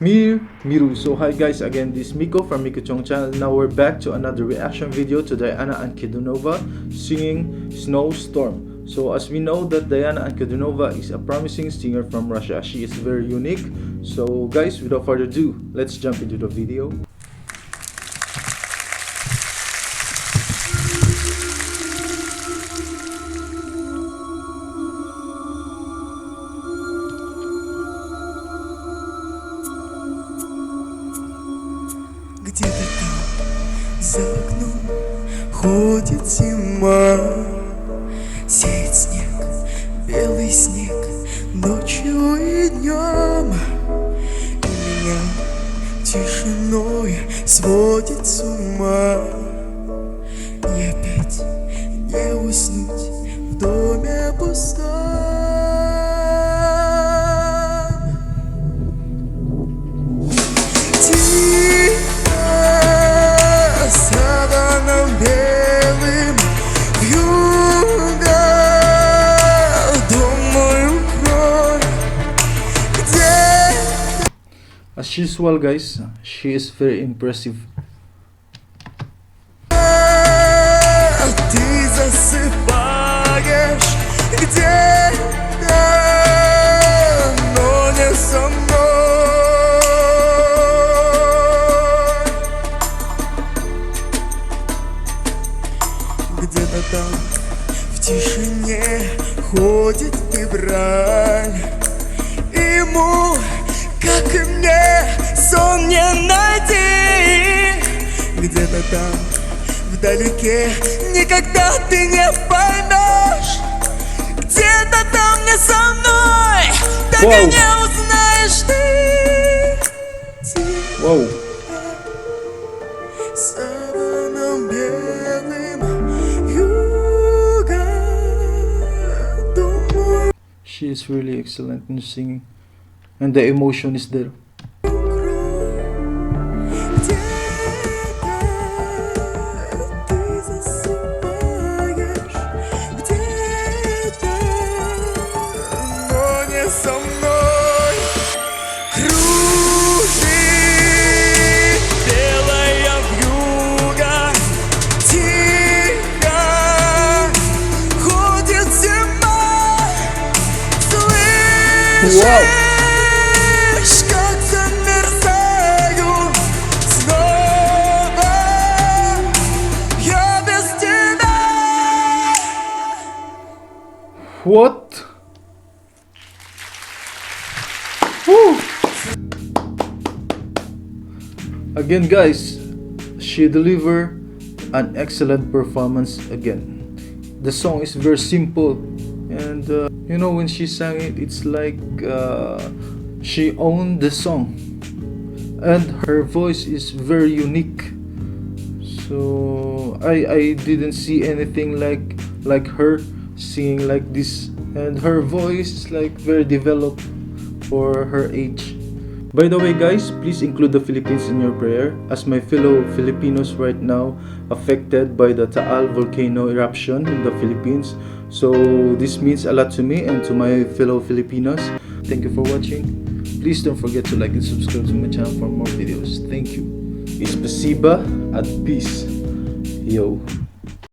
Miru. So hi guys, again this is Miko from Miko Chong channel. Now we're back to another reaction video to Diana Ankudinova singing Snowstorm. So as we know that Diana Ankudinova is a promising singer from Russia. She is very unique. So guys, without further ado, let's jump into the video. Где-то там, за окном, ходит зима. Сеет снег, белый снег, ночью и днем. И меня тишиной сводит с ума. И опять не уснуть в доме пустом. As usual guys, she is very impressive. Ты засыпаешь где-то, но не со мной. Где-то там в тишине ходит февраль. Ему, как и мне, сон не найти. Где-то там, вдалеке, никогда ты не поймешь. Где-то там не со мной, так и не узнаешь ты. Wow. Саваном белым юга, думаю. She is really excellent in singing. And the emotion is there. Wow. What? Woo. Again guys, she delivered an excellent performance again. The song is very simple, and you know, when she sang it, it's like she owned the song, and her voice is very unique. So I didn't see anything like her singing like this, and her voice is like very developed for her age. By the way guys, please include the Philippines in your prayer, as my fellow Filipinos right now affected by the Taal volcano eruption in the Philippines. So this means a lot to me and to my fellow Filipinos. Thank you for watching. Please don't forget to like and subscribe to my channel for more videos. Thank you. Spasiba at peace. Yo.